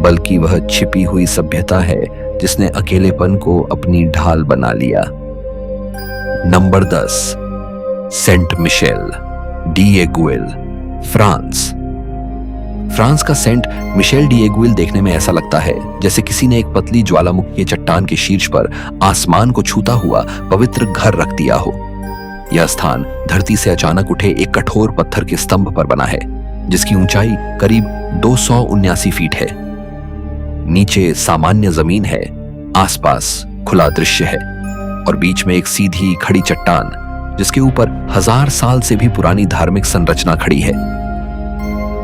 बल्कि वह छिपी हुई सभ्यता है जिसने अकेलेपन को अपनी ढाल बना लिया। Number 10, Saint Michel de Aiguilhe, France. France का सेंट मिशेल डी एगुइल देखने में ऐसा लगता है जैसे किसी ने एक पतली ज्वालामुखी के चट्टान के शीर्ष पर आसमान को छूता हुआ पवित्र घर रख दिया हो। यह स्थान धरती से अचानक उठे एक कठोर पत्थर के स्तंभ पर बना है, जिसकी ऊंचाई करीब 279 फीट है। नीचे सामान्य जमीन है, आसपास खुला दृश्य है और बीच में एक सीधी खड़ी चट्टान, जिसके ऊपर 1000 साल से भी पुरानी धार्मिक संरचना खड़ी है।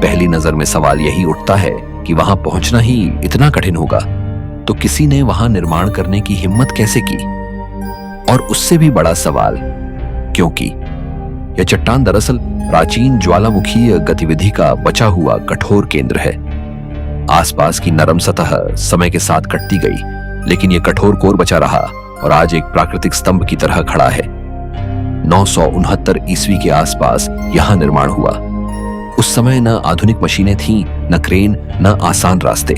पहली नजर में सवाल यही उठता है कि वहां पहुंचना ही इतना कठिन होगा, तो किसी ने वहां निर्माण करने की हिम्मत कैसे की? और उससे भी बड़ा सवाल, क्योंकि यह चट्टान दरअसल प्राचीन ज्वालामुखीय गतिविधि का बचा हुआ कठोर केंद्र है। आसपास की नरम सतह समय के साथ कटती गई, लेकिन यह कठोर कोर बचा रहा और आज एक प्राकृतिक स्तंभ की तरह खड़ा है। 969 ईस्वी के आसपास यहां निर्माण हुआ। उस समय न आधुनिक मशीनें थीं, न क्रेन, न आसान रास्ते।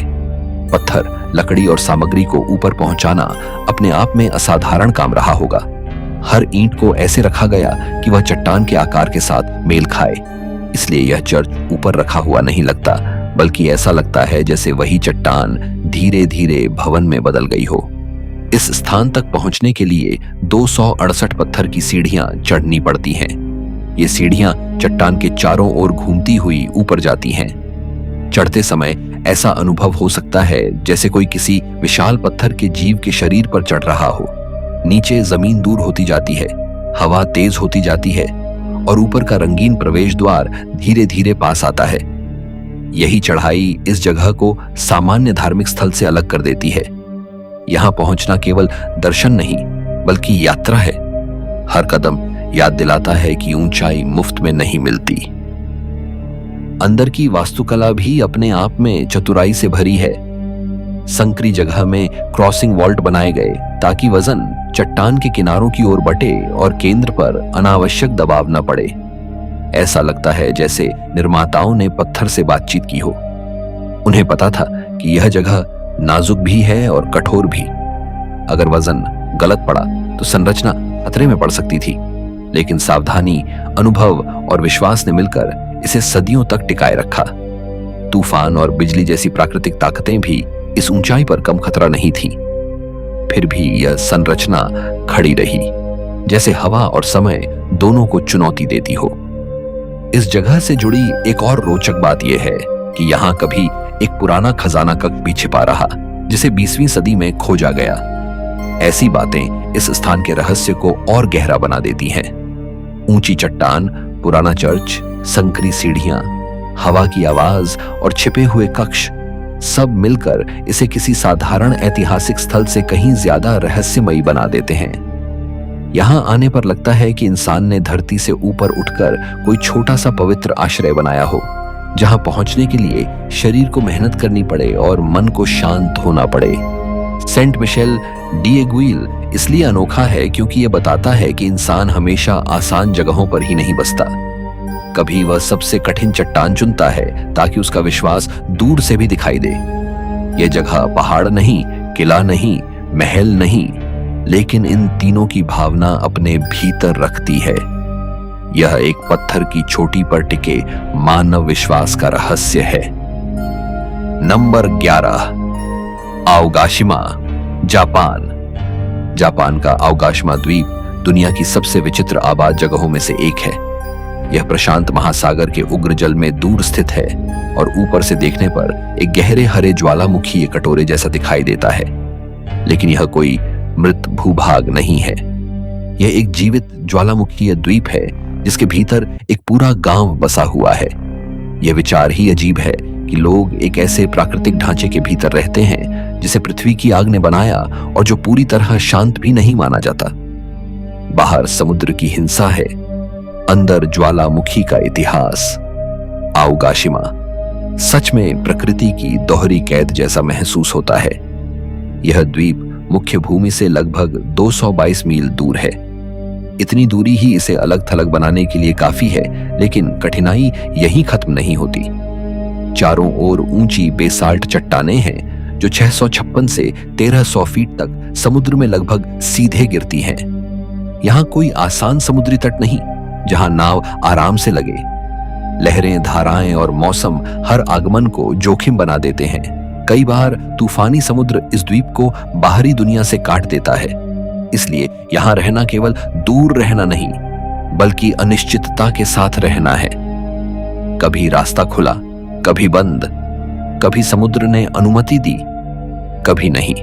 पत्थर, लकड़ी और सामग्री को ऊपर पहुंचाना अपने आप में असाधारण काम रहा होगा। हर ईंट को ऐसे रखा गया कि वह चट्टान के आकार के साथ मेल खाए। इसलिए यह चर्च ऊपर रखा हुआ नहीं लगता, बल्कि ऐसा लगता है जैसे वही चट्टान धीरे धीरे भवन में बदल गई हो। इस स्थान तक पहुंचने के लिए 268 पत्थर की सीढ़ियां चढ़नी पड़ती हैं। ये सीढ़ियां चट्टान के चारों ओर घूमती हुई ऊपर जाती हैं। चढ़ते समय ऐसा अनुभव हो सकता है जैसे कोई किसी विशाल पत्थर के जीव के शरीर पर चढ़ रहा हो। नीचे जमीन दूर होती जाती है, हवा तेज होती जाती है और ऊपर का रंगीन प्रवेश द्वार धीरे धीरे पास आता है। यही चढ़ाई इस जगह को सामान्य धार्मिक स्थल से अलग कर देती है। यहां पहुंचना केवल दर्शन नहीं, बल्कि यात्रा है। हर कदम याद दिलाता है कि ऊंचाई मुफ्त में नहीं मिलती। अंदर की वास्तुकला भी अपने आप में चतुराई से भरी है। संकरी जगह में क्रॉसिंग वॉल्ट बनाए गए ताकि वजन चट्टान के किनारों की ओर बटे और केंद्र पर अनावश्यक दबाव न पड़े। ऐसा लगता है जैसे निर्माताओं ने पत्थर से बातचीत की हो। उन्हें पता था कि यह जगह नाजुक भी है और कठोर भी। अगर वजन गलत पड़ा तो संरचना खतरे में पड़ सकती थी, लेकिन सावधानी, अनुभव और विश्वास ने मिलकर इसे सदियों तक टिकाए रखा। तूफान और बिजली जैसी प्राकृतिक ताकतें भी इस ऊंचाई पर कम खतरा नहीं थी। फिर भी यह संरचना खड़ी रही, जैसे हवा और समय दोनों को चुनौती देती हो। इस जगह से जुड़ी एक और रोचक बात यह है कि यहाँ कभी एक पुराना खजाना कक्ष भी छिपा रहा, जिसे 20वीं सदी में खोजा गया। ऐसी बातें इस स्थान के रहस्य को और गहरा बना देती हैं। ऊंची चट्टान, पुराना चर्च, संकरी सीढ़ियां, हवा की आवाज और छिपे हुए कक्ष, सब मिलकर इसे किसी साधारण ऐतिहासिक स्थल से कहीं ज्यादा रहस्यमयी बना देते हैं। यहां आने पर लगता है कि इंसान ने धरती से ऊपर उठकर कोई छोटा सा पवित्र आश्रय बनाया हो, जहां पहुंचने के लिए शरीर को मेहनत करनी पड़े और मन को शांत होना पड़े। सेंट मिशेल डीएगुइल इसलिए अनोखा है क्योंकि यह बताता है कि इंसान हमेशा आसान जगहों पर ही नहीं बसता। कभी वह सबसे कठिन चट्टान चुनता है ताकि उसका विश्वास दूर से भी दिखाई दे। यह जगह पहाड़ नहीं, किला नहीं, महल नहीं, लेकिन इन तीनों की भावना अपने भीतर रखती है। यह एक पत्थर की चोटी पर टिके मानव विश्वास का रहस्य है। Number 11, आओगाशिमा, Japan. जापान का आओगाशिमा द्वीप दुनिया की सबसे विचित्र आबाद जगहों में से एक है। यह प्रशांत महासागर के उग्र जल में दूर स्थित है और ऊपर से देखने पर एक गहरे हरे ज्वालामुखी कटोरे जैसा दिखाई देता है। लेकिन यह कोई मृत भूभाग नहीं है। यह एक जीवित ज्वालामुखी द्वीप है जिसके भीतर एक पूरा गांव बसा हुआ है। यह विचार ही अजीब है कि लोग एक ऐसे प्राकृतिक ढांचे के भीतर रहते हैं जिसे पृथ्वी की आग ने बनाया और जो पूरी तरह शांत भी नहीं माना जाता। बाहर समुद्र की हिंसा है, अंदर ज्वालामुखी का इतिहास। आओगाशिमा सच में प्रकृति की दोहरी कैद जैसा महसूस होता है। यह द्वीप मुख्य भूमि से लगभग 222 मील दूर है। इतनी दूरी ही इसे अलग थलग बनाने के लिए काफी है, लेकिन कठिनाई यहीं खत्म नहीं होती। चारों ओर ऊंची बेसाल्ट चट्टानें हैं जो 656 से 1300 फीट तक समुद्र में लगभग सीधे गिरती हैं। यहां कोई आसान समुद्री तट नहीं जहां नाव आराम से लगे। लहरें, धाराएं और मौसम हर आगमन को जोखिम बना देते हैं। कई बार तूफानी समुद्र इस द्वीप को बाहरी दुनिया से काट देता है। इसलिए यहां रहना केवल दूर रहना नहीं, बल्कि अनिश्चितता के साथ रहना है। कभी रास्ता खुला, कभी बंद, कभी समुद्र ने अनुमति दी, कभी नहीं।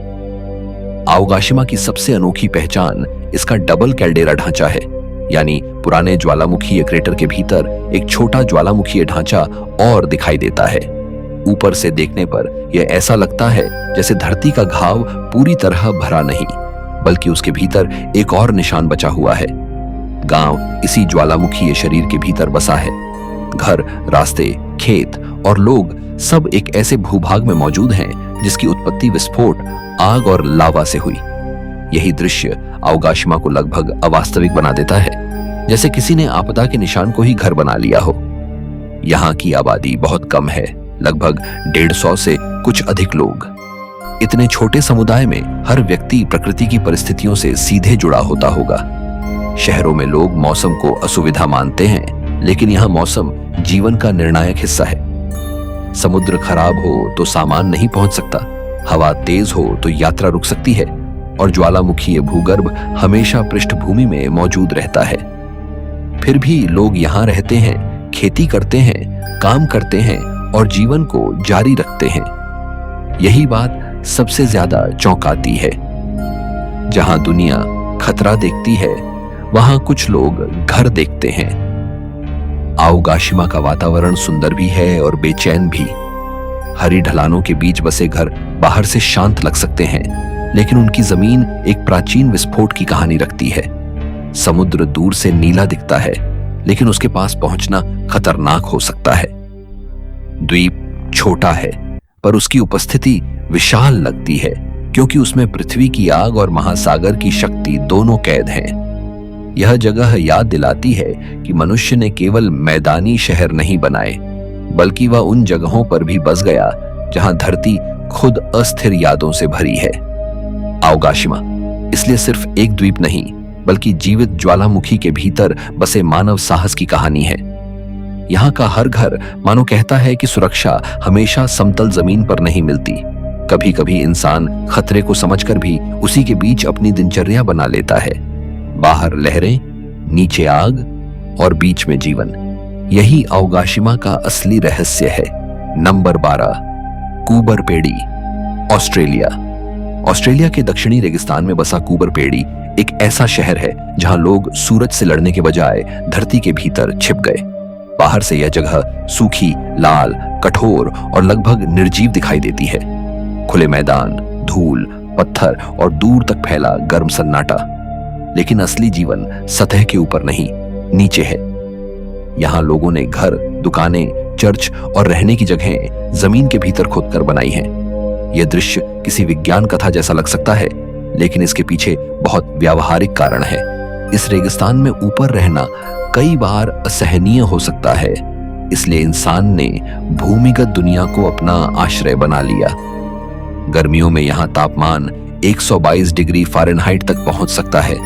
आओगाशिमा की सबसे अनोखी पहचान इसका डबल कैल्डेरा ढांचा है, यानी पुराने ज्वालामुखी क्रेटर के भीतर एक छोटा ज्वालामुखी ढांचा और दिखाई देता है। ऊपर से देखने पर यह ऐसा लगता है जैसे धरती का घाव पूरी तरह भरा नहीं, बल्कि उसके भीतर एक और निशान बचा हुआ है। गांव इसी ज्वालामुखी शरीर के भीतर बसा है। घर, रास्ते, खेत और लोग सब एक ऐसे भूभाग में मौजूद हैं जिसकी उत्पत्ति विस्फोट, आग और लावा से हुई। यही दृश्य आओगाशिमा को लगभग अवास्तविक बना देता है, जैसे किसी ने आपदा के निशान को ही घर बना लिया हो। यहाँ की आबादी बहुत कम है, लगभग 150 से कुछ अधिक लोग। इतने छोटे समुदाय में हर व्यक्ति प्रकृति की परिस्थितियों से सीधे जुड़ा होता होगा। शहरों में लोग मौसम को असुविधा मानते हैं, लेकिन यहाँ मौसम जीवन का निर्णायक हिस्सा है। समुद्र खराब हो तो सामान नहीं पहुंच सकता, हवा तेज हो तो यात्रा रुक सकती है, और ज्वालामुखी भूगर्भ हमेशा पृष्ठभूमि में मौजूद रहता है। फिर भी लोग यहाँ रहते हैं, खेती करते हैं, काम करते हैं और जीवन को जारी रखते हैं। यही बात सबसे ज्यादा चौंकाती है। जहां दुनिया खतरा देखती है, वहां कुछ लोग घर देखते हैं। आओगाशिमा का वातावरण सुंदर भी है और बेचैन भी। हरी ढलानों के बीच बसे घर बाहर से शांत लग सकते हैं, लेकिन उनकी जमीन एक प्राचीन विस्फोट की कहानी रखती है। समुद्र दूर से नीला दिखता है, लेकिन उसके पास पहुंचना खतरनाक हो सकता है। द्वीप छोटा है, पर उसकी उपस्थिति विशाल लगती है, क्योंकि उसमें पृथ्वी की आग और महासागर की शक्ति दोनों कैद हैं। यह जगह याद दिलाती है कि मनुष्य ने केवल मैदानी शहर नहीं बनाए, बल्कि वह उन जगहों पर भी बस गया जहां धरती खुद अस्थिर यादों से भरी है। आओगाशिमा इसलिए सिर्फ एक द्वीप नहीं, बल्कि जीवित ज्वालामुखी के भीतर बसे मानव साहस की कहानी है। यहाँ का हर घर मानो कहता है कि सुरक्षा हमेशा समतल जमीन पर नहीं मिलती। कभी कभी इंसान खतरे को समझकर भी उसी के बीच अपनी दिनचर्या बना लेता है। बाहर लहरें, नीचे आग और बीच में जीवन। यही अवगाशिमा का असली रहस्य है। नंबर 12, कूबर पेड़ी, ऑस्ट्रेलिया। ऑस्ट्रेलिया के दक्षिणी रेगिस्तान में बसा कूबर पेड़ी एक ऐसा शहर है जहां लोग सूरज से लड़ने के बजाय धरती के भीतर छिप गए। बाहर से यह जगह सूखी, लाल, कठोर और लगभग निर्जीव दिखाई देती है। खुले मैदान, धूल, पत्थर और दूर तक फैला गर्म सन्नाटा। लेकिन असली जीवन सतह के ऊपर नहीं, नीचे है। यहाँ लोगों ने घर, दुकानें, चर्च और रहने की जगहें जमीन के भीतर खोदकर बनाई हैं। यह दृश्य किसी विज्ञान कथा जैसा लग सकता है, लेकिन इसके पीछे बहुत व्यावहारिक कारण है। इस रेगिस्तान में ऊपर रहना कई बार असहनीय हो सकता है, इसलिए इंसान ने भूमिगत दुनिया को अपना आश्रय बना लिया। गर्मियों में यहाँ तापमान 122 डिग्री फ़ारेनहाइट तक पहुंच सकता है।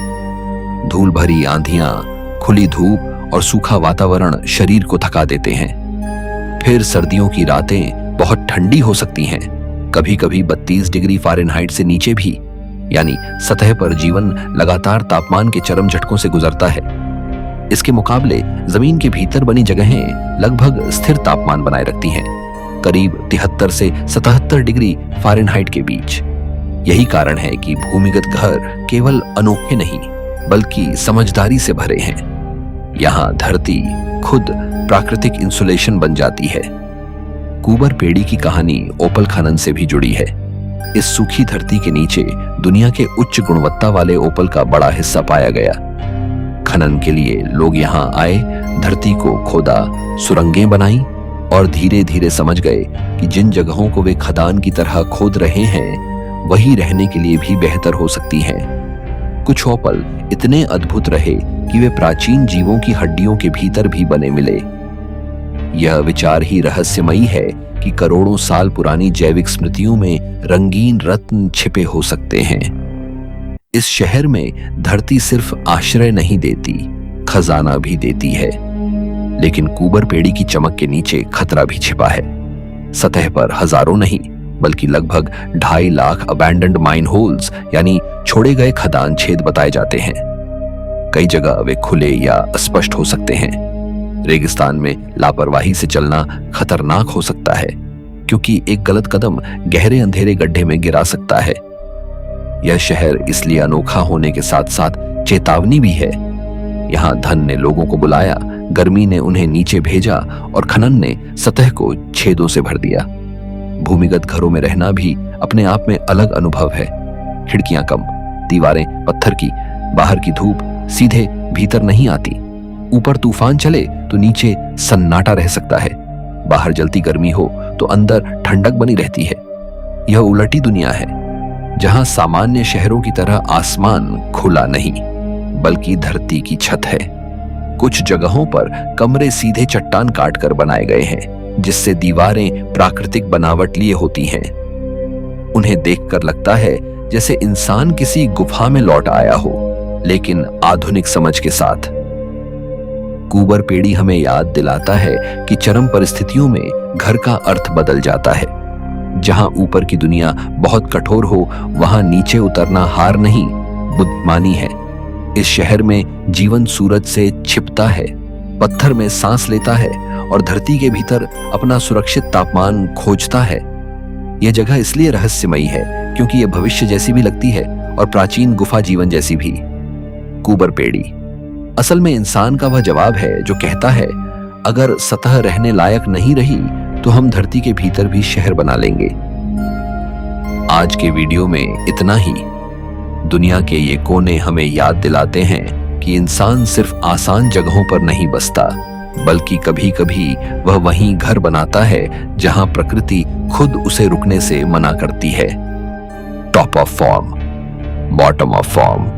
धूल भरी आंधियां, खुली धूप और सूखा वातावरण शरीर को थका देते हैं। फिर सर्दियों की रातें बहुत ठंडी हो सकती हैं, कभी कभी 32 डिग्री फ़ारेनहाइट से नीचे भी। यानी सतह पर जीवन लगातार तापमान के चरम झटकों से गुजरता है। इसके मुकाबले जमीन के भीतर बनी जगहें लगभग स्थिर तापमान बनाए रखती हैं, करीब 73 से 77 डिग्री फ़ारेनहाइट के बीच। यही कारण है कि भूमिगत घर केवल अनोखे नहीं, बल्कि समझदारी से भरे हैं। यहाँ धरती खुद प्राकृतिक इंसुलेशन बन जाती है। कूबर पेड़ी की कहानी ओपल खनन से भी जुड़ी है। इस सूखी धरती के नीचे दुनिया के उच्च गुणवत्ता वाले ओपल का बड़ा हिस्सा पाया गया। खनन के लिए लोग यहाँ आए, धरती को खोदा, सुरंगें बनाई और धीरे धीरे समझ गए कि जिन जगहों को वे खदान की तरह खोद रहे हैं, वही रहने के लिए भी बेहतर हो सकती हैं। कुछ ओपल इतने अद्भुत रहे कि वे प्राचीन जीवों की हड्डियों के भीतर भी बने मिले। यह विचार ही रहस्यमयी है कि करोड़ों साल पुरानी जैविक स्मृतियों में रंगीन रत्न छिपे हो सकते हैं। इस शहर में धरती सिर्फ आश्रय नहीं देती, खजाना भी देती है। लेकिन कूबर पेड़ी की चमक के नीचे खतरा भी छिपा है। सतह पर हजारों नहीं, बल्कि लगभग 2.5 लाख अबैंडन्ड माइन होल्स यानी छोड़े गए खदान छेद बताए जाते हैं। कई जगह वे खुले या अस्पष्ट हो सकते हैं। रेगिस्तान में लापरवाही से चलना खतरनाक हो सकता है, क्योंकि एक गलत कदम गहरे अंधेरे गड्ढे में गिरा सकता है। यह शहर इसलिए अनोखा होने के साथ साथ चेतावनी भी है। यहाँ धन ने लोगों को बुलाया, गर्मी ने उन्हें नीचे भेजा और खनन ने सतह को छेदों से भर दिया। भूमिगत घरों में रहना भी अपने आप में अलग अनुभव है। खिड़कियां कम, दीवारें पत्थर की, बाहर की धूप सीधे भीतर नहीं आती। ऊपर तूफान चले तो नीचे सन्नाटा रह सकता है। बाहर जलती गर्मी हो तो अंदर ठंडक बनी रहती है। यह उलटी दुनिया है, जहां सामान्य शहरों की तरह आसमान खुला नहीं, बल्कि धरती की छत है। कुछ जगहों पर कमरे सीधे चट्टान काटकर बनाए गए हैं, जिससे दीवारें प्राकृतिक बनावट लिए होती हैं। उन्हें देखकर लगता है जैसे इंसान किसी गुफा में लौट आया हो, लेकिन आधुनिक समझ के साथ। कूबर पेड़ी हमें याद दिलाता है कि चरम परिस्थितियों में घर का अर्थ बदल जाता है। जहां ऊपर की दुनिया बहुत कठोर हो, वहां नीचे उतरना हार नहीं, बुद्धिमानी है। इस शहर में जीवन सूरज से छिपता है, पत्थर में सांस लेता है और धरती के भीतर अपना सुरक्षित तापमान खोजता है। यह जगह इसलिए रहस्यमयी है क्योंकि यह भविष्य जैसी भी लगती है और प्राचीन गुफा जीवन जैसी भी। कूबर पेड़ी असल में इंसान का वह जवाब है जो कहता है, अगर सतह रहने लायक नहीं रही तो हम धरती के भीतर भी शहर बना लेंगे। आज के वीडियो में इतना ही। दुनिया के ये कोने हमें याद दिलाते हैं कि इंसान सिर्फ आसान जगहों पर नहीं बसता, बल्कि कभी कभी वह वहीं घर बनाता है जहां प्रकृति खुद उसे रुकने से मना करती है। Top of form, bottom of form.